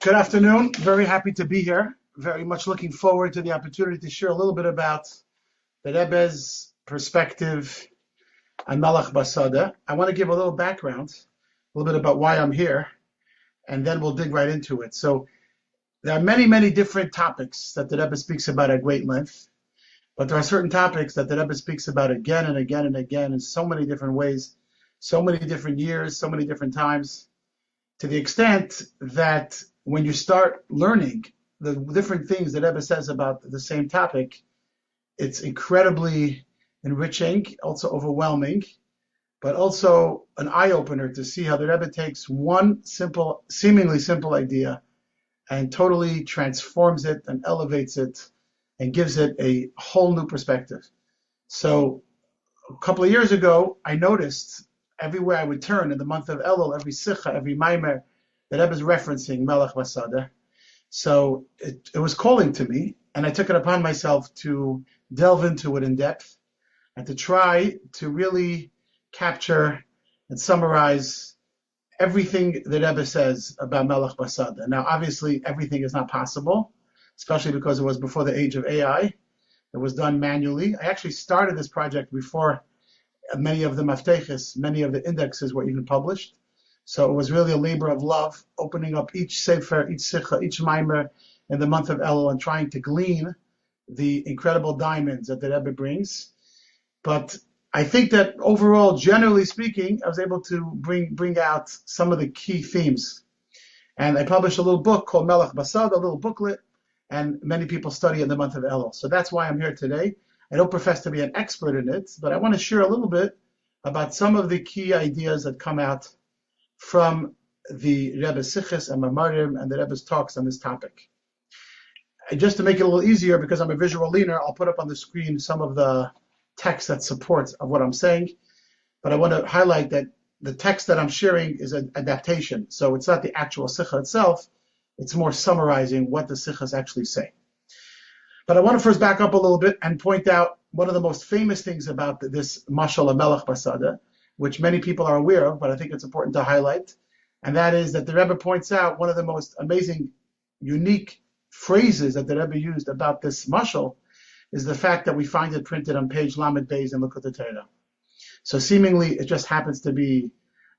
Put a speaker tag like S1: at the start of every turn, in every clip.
S1: Good afternoon. Very happy to be here. Very much looking forward to the opportunity to share a little bit about the Rebbe's perspective on Melech Basada. I want to give a little background, a little bit about why I'm here, and then we'll dig right into it. So there are many, many different topics that the Rebbe speaks about at great length, but there are certain topics that the Rebbe speaks about again and again and again in so many different ways, so many different years, so many different times, to the extent that when you start learning the different things that Rebbe says about the same topic, it's incredibly enriching, also overwhelming, but also an eye-opener to see how the Rebbe takes one simple, seemingly simple idea and totally transforms it and elevates it and gives it a whole new perspective. So a couple of years ago, I noticed everywhere I would turn in the month of Elul, every Sikha, every Maimer, that Rebbe is referencing Melech Basada. So it was calling to me, and I took it upon myself to delve into it in depth and to try to really capture and summarize everything that Rebbe says about Melech Basada. Now, obviously, everything is not possible, especially because it was before the age of AI. It was done manually. I actually started this project before many of the mafteches, many of the indexes were even published. So it was really a labor of love, opening up each sefer, each sikha, each mimer in the month of Elul and trying to glean the incredible diamonds that the Rebbe brings. But I think that overall, generally speaking, I was able to bring out some of the key themes. And I published a little book called Melech Basada, a little booklet, and many people study in the month of Elul. So that's why I'm here today. I don't profess to be an expert in it, but I want to share a little bit about some of the key ideas that come out from the Rebbe's Sichos and Mamarim and the Rebbe's talks on this topic. And just to make it a little easier, because I'm a visual learner, I'll put up on the screen some of the text that supports of what I'm saying. But I want to highlight that the text that I'm sharing is an adaptation. So it's not the actual Sikha itself, it's more summarizing what the Sichos actually say. But I want to first back up a little bit and point out one of the most famous things about this Mashal Melech Basada, which many people are aware of, but I think it's important to highlight, and that is that the Rebbe points out one of the most amazing, unique phrases that the Rebbe used about this mashal is the fact that we find it printed on page Lamed Beis in Likutei Torah. So seemingly it just happens to be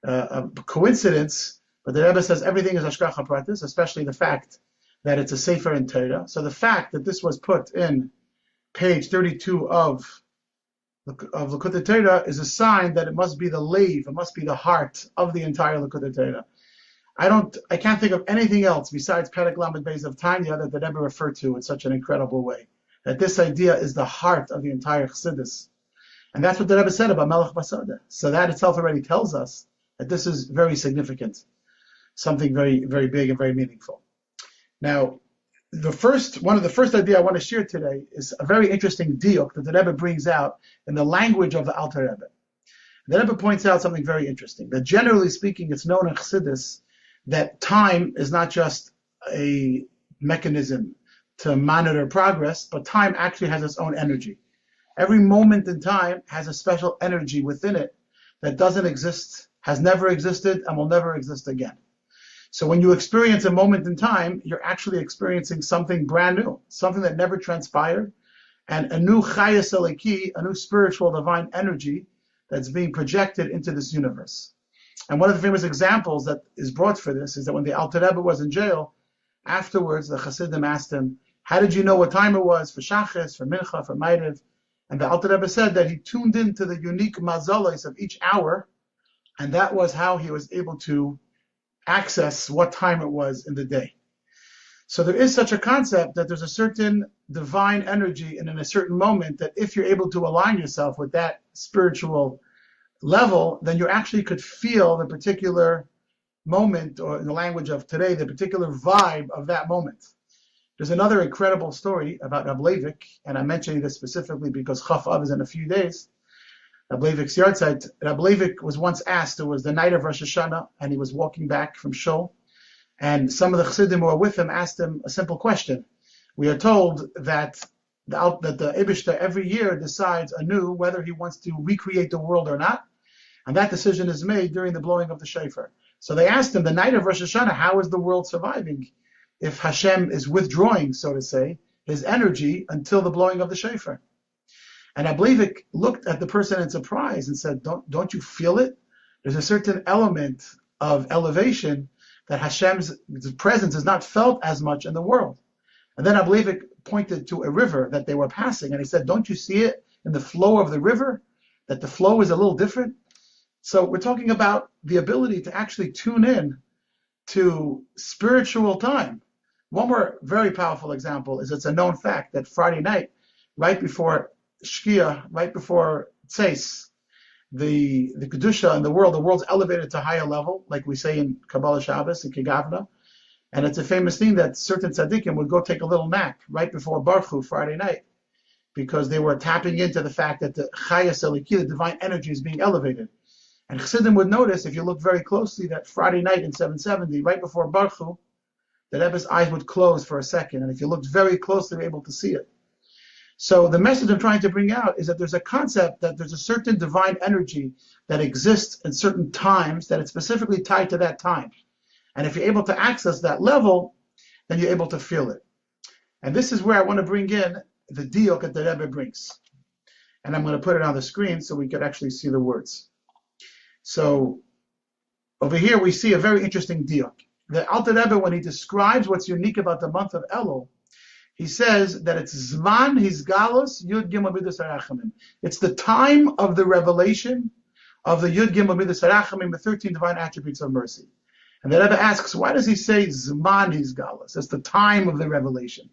S1: a coincidence, but the Rebbe says everything is Hashgacha Pratis, especially the fact that it's a Sefer in Torah. So the fact that this was put in page 32 of Likutei Torah is a sign that it must be the leiv, it must be the heart of the entire Likutei Torah. I can't think of anything else besides Perek Lamed Beis of Tanya that the Rebbe referred to in such an incredible way. That this idea is the heart of the entire Chassidus. And that's what the Rebbe said about Melech Basada. So that itself already tells us that this is very significant, something very, very big and very meaningful. Now, one of the first ideas I want to share today is a very interesting diuk that the Rebbe brings out in the language of the Alter Rebbe. The Rebbe points out something very interesting, that generally speaking, it's known in Chassidus that time is not just a mechanism to monitor progress, but time actually has its own energy. Every moment in time has a special energy within it that doesn't exist, has never existed, and will never exist again. So when you experience a moment in time, you're actually experiencing something brand new, something that never transpired, and a new chayas eliki, a new spiritual divine energy that's being projected into this universe. And one of the famous examples that is brought for this is that when the Alter Rebbe was in jail, afterwards the Chassidim asked him, how did you know what time it was for Shachis, for Mincha, for Ma'ariv? And the Alter Rebbe said that he tuned into the unique mazalos of each hour, and that was how he was able to access what time it was in the day. So there is such a concept that there's a certain divine energy and in a certain moment that if you're able to align yourself with that spiritual level, then you actually could feel the particular moment, or in the language of today, the particular vibe of that moment. There's another incredible story about Rab Leivik, and I'm mentioning this specifically because Chaf Av is in a few days. Rab Leivik's yahrzeit. Rab Leivik was once asked, it was the night of Rosh Hashanah, and he was walking back from Shul, and some of the Chassidim who were with him asked him a simple question. We are told that the Eibishter every year decides anew whether he wants to recreate the world or not, and that decision is made during the blowing of the shofar. So they asked him, the night of Rosh Hashanah, how is the world surviving? if Hashem is withdrawing, so to say, his energy until the blowing of the shofar. And Ablivik looked at the person in surprise and said, don't you feel it? There's a certain element of elevation that Hashem's presence is not felt as much in the world. And then Ablivik pointed to a river that they were passing, and he said, don't you see it in the flow of the river? That the flow is a little different? So we're talking about the ability to actually tune in to spiritual time. One more very powerful example is it's a known fact that Friday night, right before Shkia, right before Tzeis, the Kedusha in the world's elevated to higher level, like we say in Kabbalah Shabbos and Kegavna. And it's a famous thing that certain tzaddikim would go take a little nap right before Baruch Hu Friday night, because they were tapping into the fact that the Chayas Eliki, the divine energy, is being elevated. And Chassidim would notice, if you look very closely, that Friday night in 770, right before Baruch Hu, the Rebbe's eyes would close for a second. And if you looked very closely, you were able to see it. So the message I'm trying to bring out is that there's a concept that there's a certain divine energy that exists in certain times, that it's specifically tied to that time. And if you're able to access that level, then you're able to feel it. And this is where I want to bring in the diuk that the Rebbe brings. And I'm going to put it on the screen so we can actually see the words. So over here we see a very interesting diuk. The Alter Rebbe, when he describes what's unique about the month of Elul, he says that it's Zman Hizgalus Yud Gimel Midas Harachamim. It's the time of the revelation of the Yud Gimel Midas Harachamim, the 13 divine attributes of mercy. And the Rebbe asks, why does he say Zman Hizgalus? It's the time of the revelation.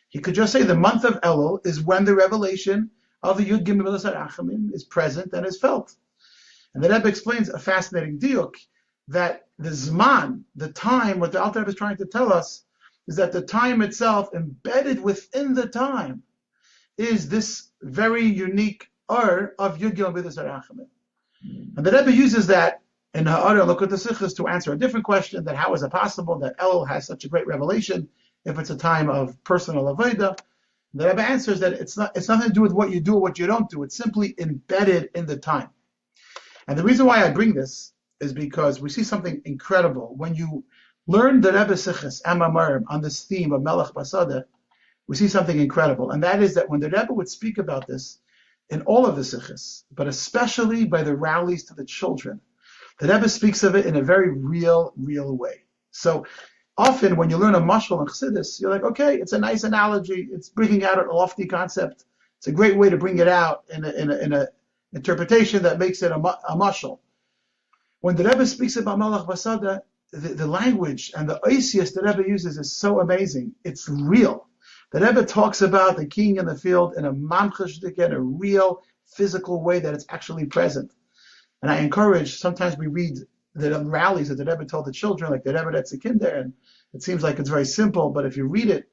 S1: He could just say the month of Elul is when the revelation of the Yud Gimel Midas Harachamim is present and is felt. And the Rebbe explains a fascinating diuk, that the Zman, the time, what the Alter Rebbe is trying to tell us, is that the time itself, embedded within the time, is this very unique Ur of Yud Gimel Midas Harachamim. And the Rebbe uses that in Ha'ara Lakut HaSichos to answer a different question, that how is it possible that Elul has such a great revelation if it's a time of personal avodah? The Rebbe answers that it's nothing to do with what you do or what you don't do. It's simply embedded in the time. And the reason why I bring this is because we see something incredible. When you learn the Rebbe Sichos Amarim on this theme of Melech Basada, we see something incredible. And that is that when the Rebbe would speak about this in all of the Sichos, but especially by the rallies to the children, the Rebbe speaks of it in a very real way. So often when you learn a mashal in Chassidus, you're like, okay, it's a nice analogy. It's bringing out a lofty concept. It's a great way to bring it out in a interpretation that makes it a mashal. When the Rebbe speaks about Melech Basada, the language and the oisius the Rebbe uses is so amazing. It's real. The Rebbe talks about the king in the field in a mamchashdik, in a real physical way that it's actually present. And I encourage, sometimes we read the rallies that the Rebbe told the children, like the Rebbe that's a kinder, and it seems like it's very simple, but if you read it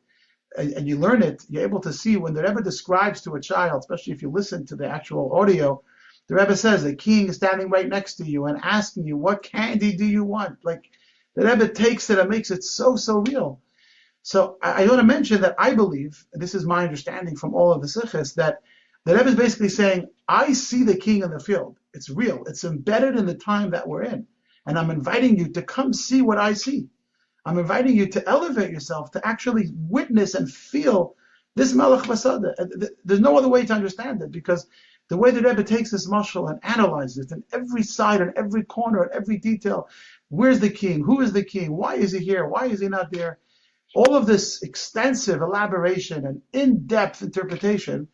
S1: and you learn it, you're able to see when the Rebbe describes to a child, especially if you listen to the actual audio, the Rebbe says the king is standing right next to you and asking you, what candy do you want? Like, the Rebbe takes it and makes it so real. So I want to mention that I believe, and this is my understanding from all of the Sichos, that the Rebbe is basically saying, I see the king in the field. It's real. It's embedded in the time that we're in. And I'm inviting you to come see what I see. I'm inviting you to elevate yourself, to actually witness and feel this Melech Basada. There's no other way to understand it, because the way the Rebbe takes this mashal and analyzes it in every side, in every corner, in every detail. Where's the king? Who is the king? Why is he here? Why is he not there? All of this extensive elaboration and in-depth interpretation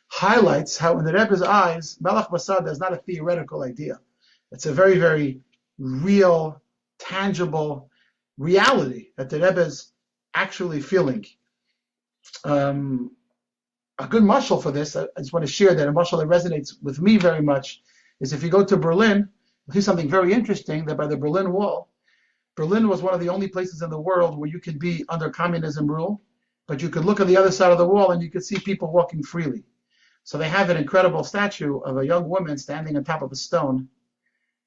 S1: highlights how in the Rebbe's eyes, Melech Basada is not a theoretical idea. It's a very real, tangible reality that the Rebbe is actually feeling. A good mashal for this, I just want to share that a mashal that resonates with me very much, is if you go to Berlin, you'll see something very interesting, that by the Berlin Wall, Berlin was one of the only places in the world where you could be under communism rule, but you could look at the other side of the wall and you could see people walking freely. So they have an incredible statue of a young woman standing on top of a stone,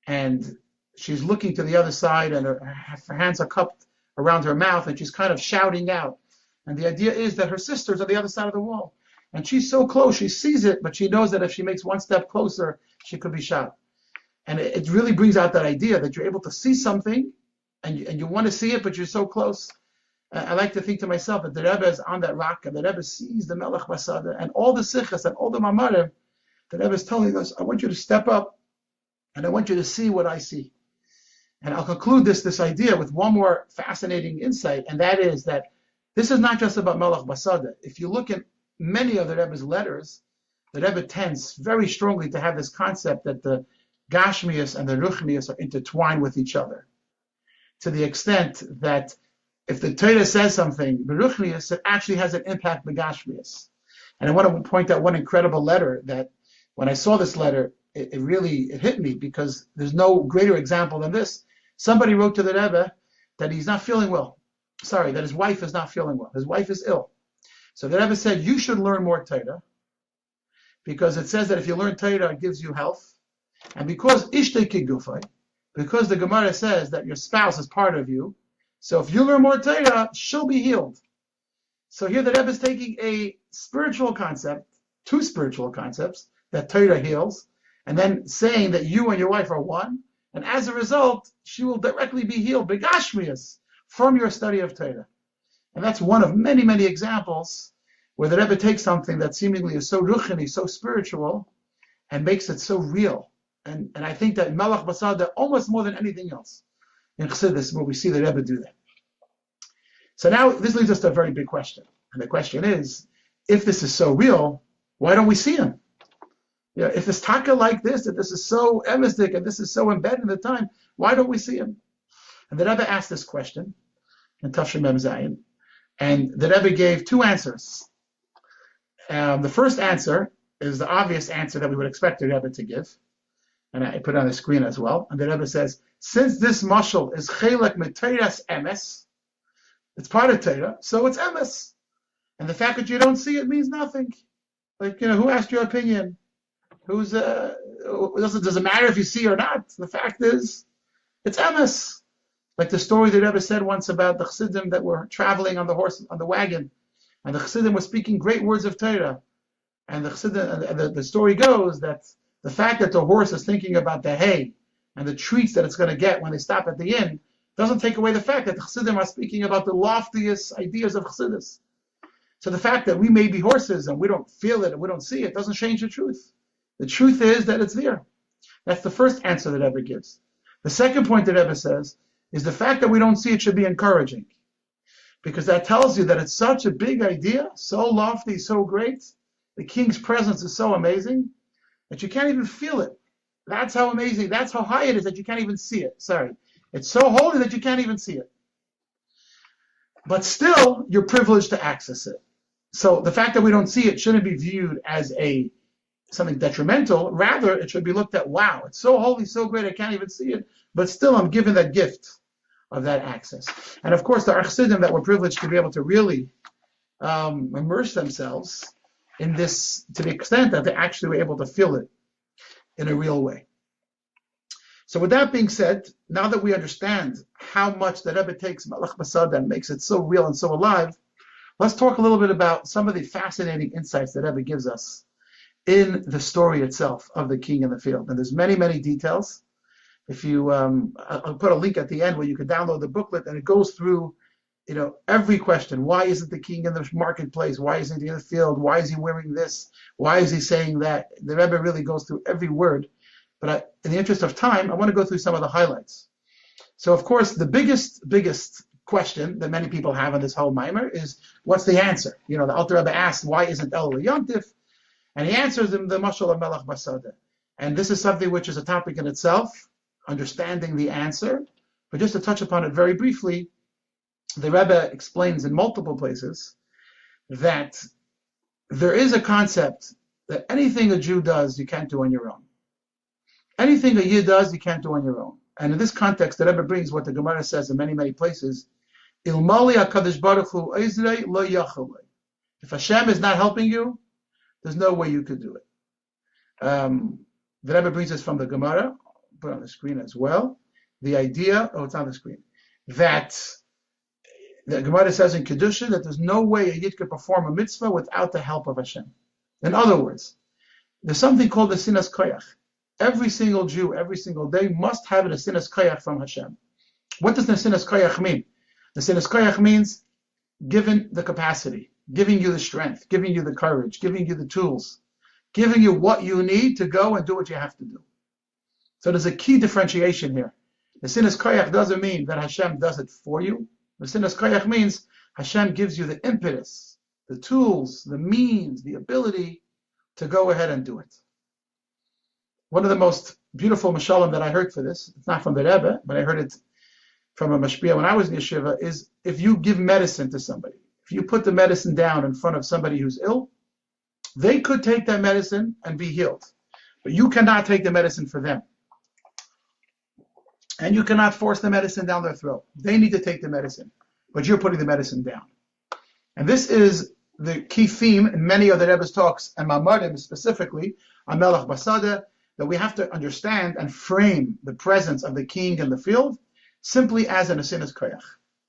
S1: and she's looking to the other side, and her hands are cupped around her mouth, and she's kind of shouting out. And the idea is that her sister's on the other side of the wall. And she's so close, she sees it, but she knows that if she makes one step closer, she could be shot. And it really brings out that idea that you're able to see something, and you want to see it, but you're so close. I like to think to myself that the Rebbe is on that rock, and the Rebbe sees the Melech Basada, and all the sichas and all the mamarim, the Rebbe is telling us, I want you to step up, and I want you to see what I see. And I'll conclude this idea with one more fascinating insight, and that is that this is not just about Melech Basada. If you look at many of the Rebbe's letters, the Rebbe tends very strongly to have this concept that the Gashmias and the Ruchnias are intertwined with each other, to the extent that if the Torah says something, Beruchnius, it actually has an impact Begashmius. And I want to point out one incredible letter that when I saw this letter, it really hit me, because there's no greater example than this. Somebody wrote to the Rebbe that he's not feeling well. Sorry, that his wife is not feeling well. His wife is ill. So the Rebbe said, you should learn more Torah, because it says that if you learn Torah, it gives you health. And because Ishtei Kigufay, because the Gemara says that your spouse is part of you, so if you learn more Torah, she'll be healed. So here the Rebbe is taking a spiritual concept, two spiritual concepts, that Torah heals, and then saying that you and your wife are one, and as a result, she will directly be healed, Begashmias, from your study of Torah. And that's one of many, many examples where the Rebbe takes something that seemingly is so ruchani, so spiritual, and makes it so real. And I think that Melech Basada, almost more than anything else, in Chassidus, where we see the Rebbe do that. So now this leads us to a very big question. And the question is, if this is so real, why don't we see him? If it's taka like this, if this is so emistic and this is so embedded in the time, why don't we see him? And the Rebbe asked this question in Tafshim Mem Zayin, and the Rebbe gave two answers. The first answer is the obvious answer that we would expect the Rebbe to give, and I put it on the screen as well. And the Rebbe says, since this mashal is chelek miteiras emes, it's part of Torah, so it's emes. And the fact that you don't see it means nothing. Like, who asked your opinion? Does it matter if you see or not? The fact is, it's emes. Like the story the Rebbe said once about the Chassidim that were traveling on the wagon, and the Chassidim were speaking great words of Torah. And the story goes that the fact that the horse is thinking about the hay and the treats that it's going to get when they stop at the inn doesn't take away the fact that the Chassidim are speaking about the loftiest ideas of Chassidus. So the fact that we may be horses and we don't feel it and we don't see it doesn't change the truth. The truth is that it's there. That's the first answer that Rebbe gives. The second point that Rebbe says is the fact that we don't see it should be encouraging, because that tells you that it's such a big idea, so lofty, so great. The king's presence is so amazing that you can't even feel it. That's how amazing, that's how high it is that you can't even see it. Sorry. It's so holy that you can't even see it. But still, you're privileged to access it. So the fact that we don't see it shouldn't be viewed as something detrimental. Rather, it should be looked at, wow, it's so holy, so great, I can't even see it. But still, I'm given that gift of that access. And of course, there are Chassidim that were privileged to be able to really immerse themselves in this to the extent that they actually were able to feel it in a real way. So with that being said, now that we understand how much the Rebbe takes Melech Basada and makes it so real and so alive, let's talk a little bit about some of the fascinating insights that Rebbe gives us in the story itself of the king in the field. And there's many, many details. If you, I'll put a link at the end where you can download the booklet, and it goes through, every question. Why isn't the king in the marketplace? Why isn't he in the field? Why is he wearing this? Why is he saying that? The Rebbe really goes through every word. But in the interest of time, I want to go through some of the highlights. So, of course, the biggest question that many people have on this whole mimer is, what's the answer? The Alter Rebbe asked, why isn't Elul Yontif? And he answers in the Mashal of Melech Basada. And this is something which is a topic in itself, understanding the answer. But just to touch upon it very briefly, the Rebbe explains in multiple places that there is a concept that anything a Jew does, you can't do on your own. Anything a Yid does, you can't do on your own. And in this context, the Rebbe brings what the Gemara says in many, many places, Ilmali HaKadosh Baruch Hu Eizrei Lo Yachalei. If Hashem is not helping you, there's no way you could do it. The Rebbe brings this from the Gemara, put on the screen as well. The idea, it's on the screen, that the Gemara says in Kedusha that there's no way a Yid could perform a mitzvah without the help of Hashem. In other words, there's something called the Sinas Koyach. Every single Jew, every single day, must have a Sinas Koyach from Hashem. What does the Sinas Koyach mean? The Sinas Koyach means given the capacity, giving you the strength, giving you the courage, giving you the tools, giving you what you need to go and do what you have to do. So there's a key differentiation here. The Sinas Koyach doesn't mean that Hashem does it for you. The Sinas Koyach means Hashem gives you the impetus, the tools, the means, the ability to go ahead and do it. One of the most beautiful mashalim that I heard for this, it's not from the Rebbe, but I heard it from a mashpia when I was in yeshiva, is if you give medicine to somebody, if you put the medicine down in front of somebody who's ill, they could take that medicine and be healed. But you cannot take the medicine for them. And you cannot force the medicine down their throat. They need to take the medicine, but you're putting the medicine down. And this is the key theme in many of the Rebbe's talks, and Mamarim specifically, on Melech Basada, that we have to understand and frame the presence of the king in the field simply as an Asinas Koyach.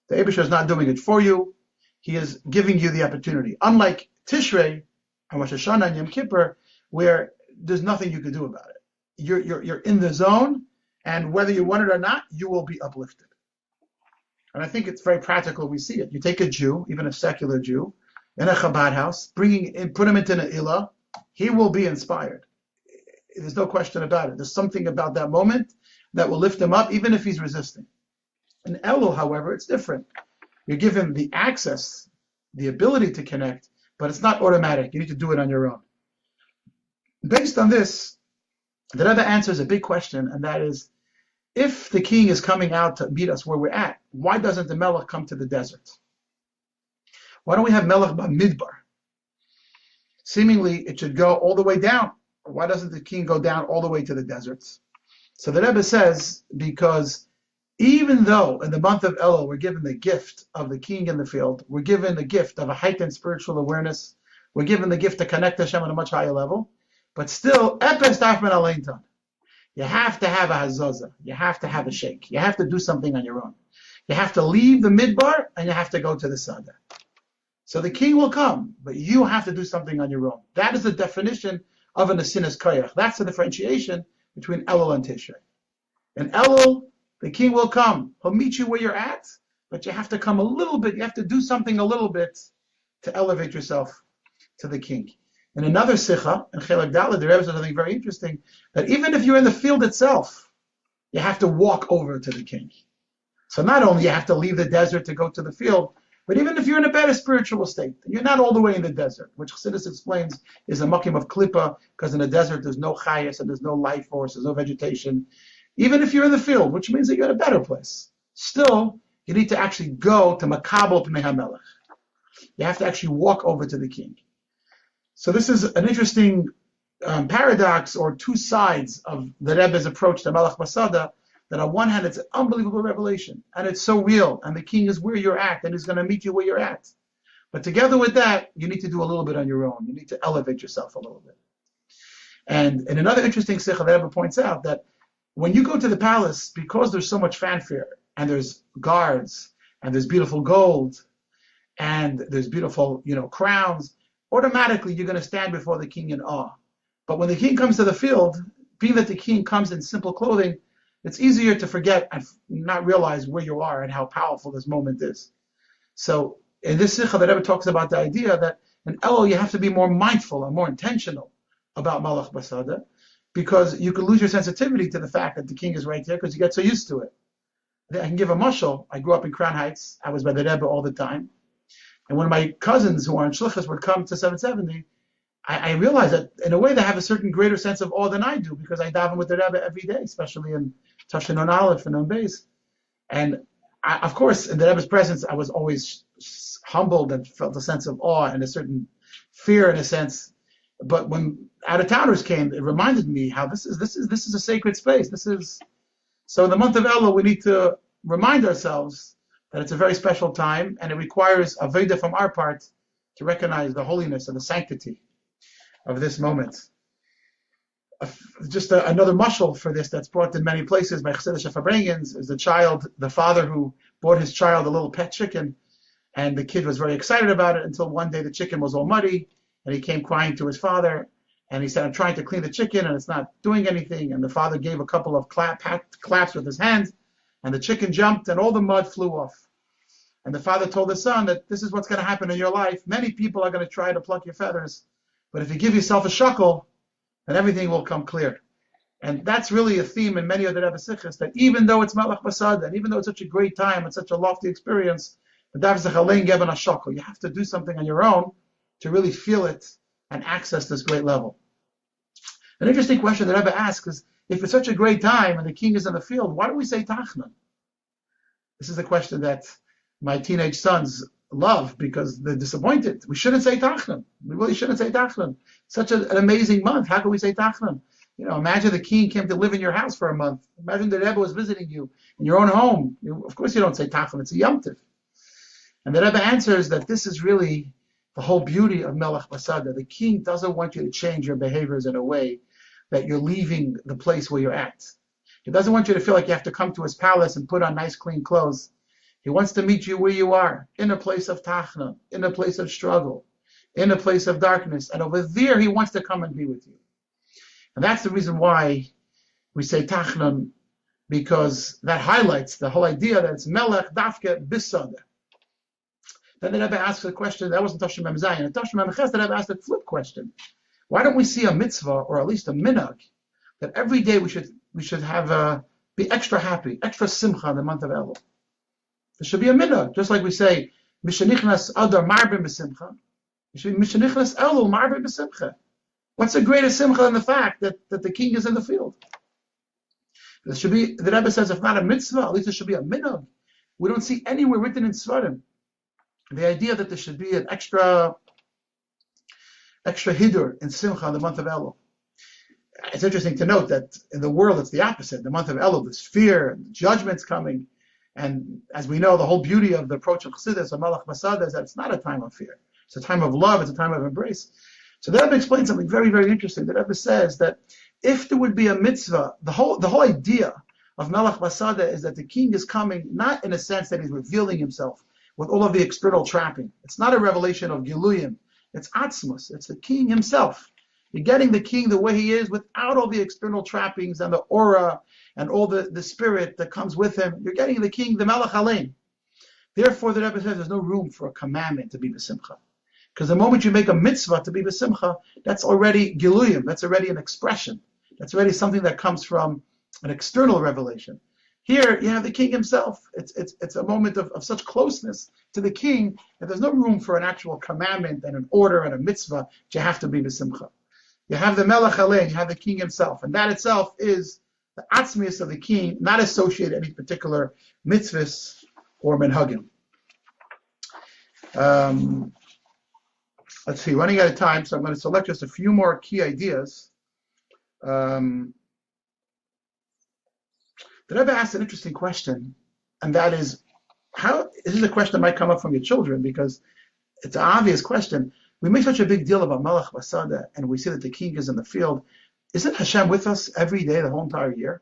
S1: The Eibusher is not doing it for you. He is giving you the opportunity. Unlike Tishrei and Rosh Hashanah and Yom Kippur, where there's nothing you can do about it. You're in the zone, and whether you want it or not, you will be uplifted. And I think it's very practical. We see it. You take a Jew, even a secular Jew, in a Chabad house, put him into an Ilah, he will be inspired. There's no question about it. There's something about that moment that will lift him up, even if he's resisting. In Elul, however, it's different. You give him the access, the ability to connect, but it's not automatic. You need to do it on your own. Based on this, the Rebbe answers a big question, and that is, if the king is coming out to meet us where we're at, why doesn't the Melech come to the desert? Why don't we have Melech Bamidbar? Seemingly, it should go all the way down. Why doesn't the king go down all the way to the deserts? So the Rebbe says, because even though in the month of Elul we're given the gift of the king in the field, we're given the gift of a heightened spiritual awareness, we're given the gift to connect to Hashem on a much higher level, but still, Epes Tafman Aleintan. You have to have a hazazah. You have to have a shake. You have to do something on your own. You have to leave the midbar and you have to go to the sada. So the king will come, but you have to do something on your own. That is the definition of an Asinas Koyach. That's the differentiation between Elul and Tishrei. In Elul, the king will come. He'll meet you where you're at, but you have to come a little bit. You have to do something a little bit to elevate yourself to the king. In another Sikha, in Chelek Dalet, the Rebbe says something very interesting, that even if you're in the field itself, you have to walk over to the king. So not only you have to leave the desert to go to the field, but even if you're in a better spiritual state, you're not all the way in the desert, which Chassidus explains is a makim of klippa, because in the desert there's no chayas and there's no life force, there's no vegetation. Even if you're in the field, which means that you're in a better place, still you need to actually go to Makabel Pnei HaMelech. You have to actually walk over to the king. So this is an interesting paradox, or two sides of the Rebbe's approach to Melech Basada, that on one hand it's an unbelievable revelation, and it's so real, and the king is where you're at, and he's going to meet you where you're at. But together with that, you need to do a little bit on your own. You need to elevate yourself a little bit. And in another interesting sikha, the Rebbe points out that when you go to the palace, because there's so much fanfare, and there's guards, and there's beautiful gold, and there's beautiful, crowns, automatically you're going to stand before the king in awe. But when the king comes to the field, being that the king comes in simple clothing, it's easier to forget and not realize where you are and how powerful this moment is. So in this sikha, the Rebbe talks about the idea that in Elul you have to be more mindful and more intentional about Melech Basada, because you could lose your sensitivity to the fact that the king is right there because you get so used to it. I can give a mashal. I grew up in Crown Heights. I was by the Rebbe all the time. And when my cousins who are in Shlichus would come to 770, I realized that in a way they have a certain greater sense of awe than I do, because I daven with the Rebbe every day, especially in Tafshin on Aleph and on Beis. And of course, in the Rebbe's presence, I was always humbled and felt a sense of awe and a certain fear in a sense. But when out-of-towners came, it reminded me how this is a sacred space. So in the month of Elul, we need to remind ourselves that it's a very special time, and it requires a veda from our part to recognize the holiness and the sanctity of this moment. Just another mashal for this that's brought in many places by Chassidish Farbrengens is the father who bought his child a little pet chicken, and the kid was very excited about it until one day the chicken was all muddy, and he came crying to his father, and he said, "I'm trying to clean the chicken and it's not doing anything." And the father gave a couple of claps with his hands, and the chicken jumped and all the mud flew off. And the father told the son that this is what's going to happen in your life. Many people are going to try to pluck your feathers, but if you give yourself a shekel, then everything will come clear. And that's really a theme in many of the Rebbe Sichos, that even though it's Melech Basada, and even though it's such a great time and such a lofty experience, you have to do something on your own to really feel it and access this great level. An interesting question that Rebbe asks is, if it's such a great time and the king is in the field, why do we say Tachnan? This is a question that my teenage sons love because they're disappointed. We shouldn't say Tachnan. We really shouldn't say Tachnan. Such an amazing month. How can we say Tachnan? Imagine the king came to live in your house for a month. Imagine the Rebbe was visiting you in your own home. Of course you don't say Tachnan. It's a Yom Tov. And the Rebbe answers that this is really the whole beauty of Melech Basada. The king doesn't want you to change your behaviors in a way that you're leaving the place where you're at. He doesn't want you to feel like you have to come to his palace and put on nice, clean clothes. He wants to meet you where you are, in a place of Tachna, in a place of struggle, in a place of darkness. And over there, he wants to come and be with you. And that's the reason why we say Tachnan, because that highlights the whole idea that it's Melech Dafke Bisada. Then the Rebbe asks a question, that wasn't Tashim Mem Zayin. In Tashim Mem Ches, the Rebbe asked a flip question. Why don't we see a mitzvah, or at least a minhag, that every day we should have be extra happy, extra simcha in the month of Elul? There should be a minhag, just like we say, Mishanichnas Adar Marbim B'Simcha. It should be Mishanichnas Elul Marbim B'Simcha. What's the greatest simcha than the fact that the king is in the field? There should be, the Rebbe says, if not a mitzvah, at least there should be a minhag. We don't see anywhere written in Svarim the idea that there should be an extra hidur in Simcha in the month of Elul. It's interesting to note that in the world it's the opposite. The month of Elul, there's fear and judgment's coming. And as we know, the whole beauty of the approach of Chassidus or Melech Basada is that it's not a time of fear. It's a time of love, it's a time of embrace. So the Rebbe explains something very, very interesting. The Rebbe says that if there would be a mitzvah, the whole idea of Melech Basada is that the king is coming, not in a sense that he's revealing himself with all of the external trapping. It's not a revelation of Giluyim. It's Atzmus. It's the king himself. You're getting the king the way he is without all the external trappings and the aura and all the spirit that comes with him. You're getting the king, the Melech Alein. Therefore, the Rebbe says there's no room for a commandment to be b'simcha. Because the moment you make a mitzvah to be b'simcha, that's already Giluyim. That's already an expression. That's already something that comes from an external revelation. Here, you have the king himself. It's a moment of such closeness to the king that there's no room for an actual commandment and an order and a mitzvah that you have to be b'simcha. You have the Melech Alein, you have the king himself, and that itself is the atzmius of the king, not associated any particular mitzvahs or minhagim. Let's see, running out of time, so I'm going to select just a few more key ideas. The Rebbe asked an interesting question, and that is, this is a question that might come up from your children, because it's an obvious question. We make such a big deal about Melech Basada, and we see that the king is in the field. Isn't Hashem with us every day, the whole entire year?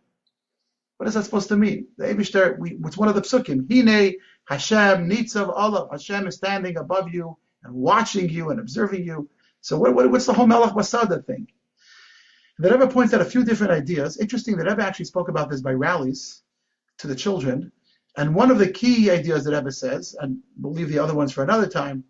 S1: What is that supposed to mean? The Eibishter, it's one of the psukim. Hine Hashem nitzav olav. Hashem is standing above you and watching you and observing you. So what's the whole Melech Basada thing? The Rebbe points out a few different ideas. Interesting, the Rebbe actually spoke about this by rallies to the children. And one of the key ideas that Rebbe says, and we'll leave the other ones for another time,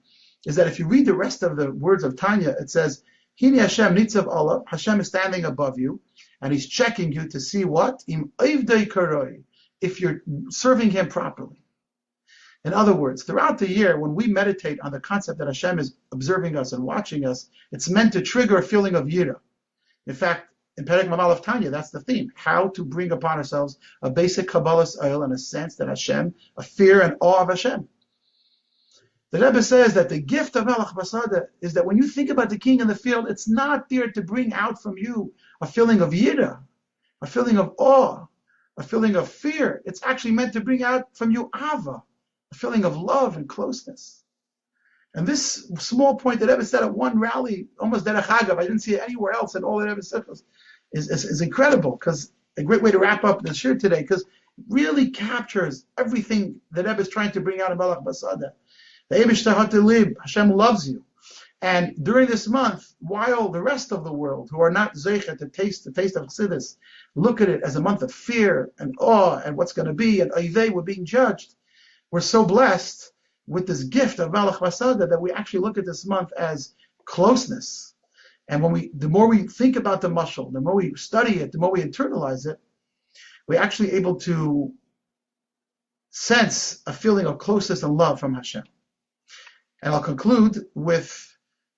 S1: is that if you read the rest of the words of Tanya, it says, Hini Hashem nitzav olav, Hashem is standing above you, and he's checking you to see what? Im oivdei karoi, if you're serving him properly. In other words, throughout the year, when we meditate on the concept that Hashem is observing us and watching us, it's meant to trigger a feeling of yira. In fact, in Perek Mamal of Tanya, that's the theme, how to bring upon ourselves a basic Kabbalah's oil and a sense that Hashem, a fear and awe of Hashem. The Rebbe says that the gift of Melech Basada is that when you think about the king in the field, it's not there to bring out from you a feeling of yira, a feeling of awe, a feeling of fear. It's actually meant to bring out from you ava, a feeling of love and closeness. And this small point that Rebbe said at one rally, almost derech agav, I didn't see it anywhere else in all the Rebbe Sichos, is incredible, because a great way to wrap up the shir today, because it really captures everything that Rebbe is trying to bring out of Melech Basada. The Eibishter Hatilib, Hashem loves you. And during this month, while the rest of the world, who are not zeicha to taste the taste of Chassidus, look at it as a month of fear and awe and what's going to be, and oivei, we're being judged, we're so blessed with this gift of Malach Basada that we actually look at this month as closeness. And the more we think about the mashal, the more we study it, the more we internalize it, we're actually able to sense a feeling of closeness and love from Hashem. And I'll conclude with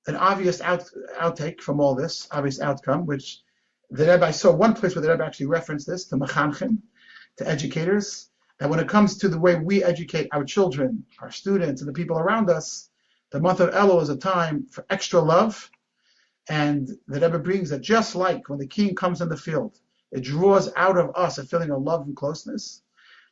S1: an obvious outtake from all this, obvious outcome, which the Rebbe, I saw one place where the Rebbe actually referenced this to mechanchim, to educators, that when it comes to the way we educate our children, our students, and the people around us, the month of Elul is a time for extra love. And the Rebbe brings that just like when the king comes in the field, it draws out of us a feeling of love and closeness.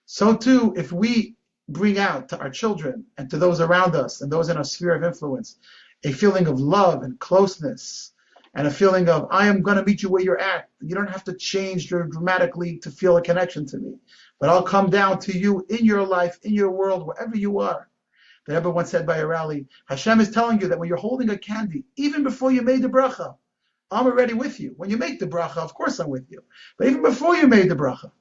S1: So too, if we bring out to our children and to those around us and those in our sphere of influence a feeling of love and closeness and a feeling of, I am going to meet you where you're at. You don't have to change dramatically to feel a connection to me, but I'll come down to you in your life, in your world, wherever you are. The Rebbe once said by a rally, Hashem is telling you that when you're holding a candy, even before you made the bracha, I'm already with you. When you make the bracha, of course I'm with you. But even before you made the bracha,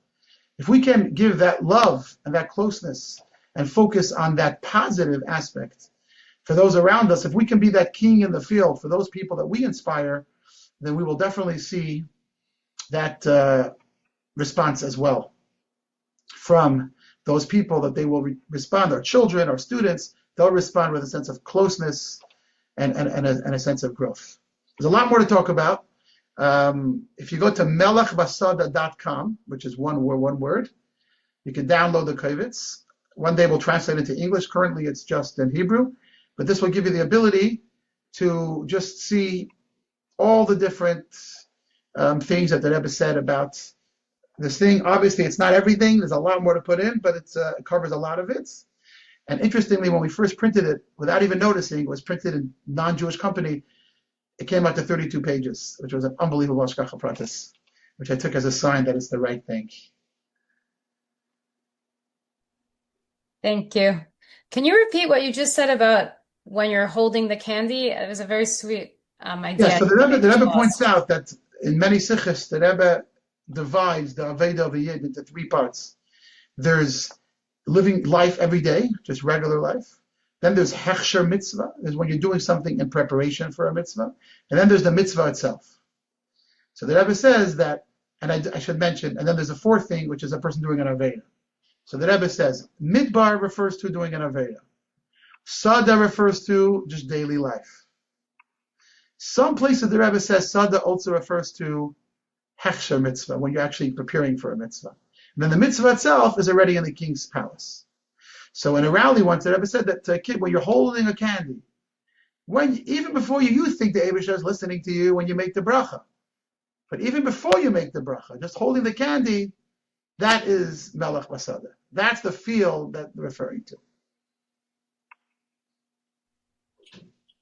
S1: if we can give that love and that closeness and focus on that positive aspect for those around us, if we can be that king in the field for those people that we inspire, then we will definitely see that response as well from those people, that they will respond, our children, our students, they'll respond with a sense of closeness and a sense of growth. There's a lot more to talk about. If you go to melachbasada.com, which is one word, you can download the Kovitz. One day we'll translate it into English. Currently it's just in Hebrew, but this will give you the ability to just see all the different things that the Rebbe said about this thing. Obviously, it's not everything. There's a lot more to put in, but it covers a lot of it. And interestingly, when we first printed it, without even noticing, it was printed in non-Jewish company, it came out to 32 pages, which was an unbelievable hashgacha pratis, which I took as a sign that it's the right thing.
S2: Thank you. Can you repeat what you just said about when you're holding the candy? It was a very sweet idea.
S1: Yeah, so the Rebbe points out that in many sikhs, the Rebbe divides the Aveda of a Yid into three parts. There's living life every day, just regular life. Then there's Hechsher mitzvah, is when you're doing something in preparation for a mitzvah. And then there's the mitzvah itself. So the Rebbe says that, and I should mention, and then there's a fourth thing, which is a person doing an Aveda. So the Rebbe says, Midbar refers to doing an Aveda. Sada refers to just daily life. Some places the Rebbe says Sada also refers to Hechsher mitzvah, when you're actually preparing for a mitzvah. And then the mitzvah itself is already in the king's palace. So in a rally once, the Rebbe said that to a kid, when you're holding a candy, even before you think the Eibusha is listening to you when you make the bracha. But even before you make the bracha, just holding the candy, that is Melech Basada. That's the feel that they're referring to.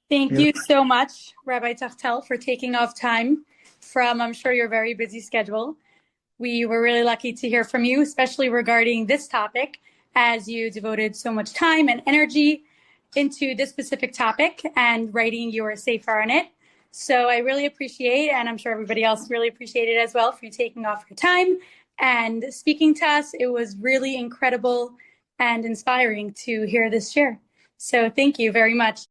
S3: Thank you so much, Rabbi Tachtel, for taking off time from, I'm sure, your very busy schedule. We were really lucky to hear from you, especially regarding this topic, as you devoted so much time and energy into this specific topic and writing your sefer on it. So I really appreciate, and I'm sure everybody else really appreciated as well, for you taking off your time and speaking to us. It was really incredible and inspiring to hear this share. So thank you very much.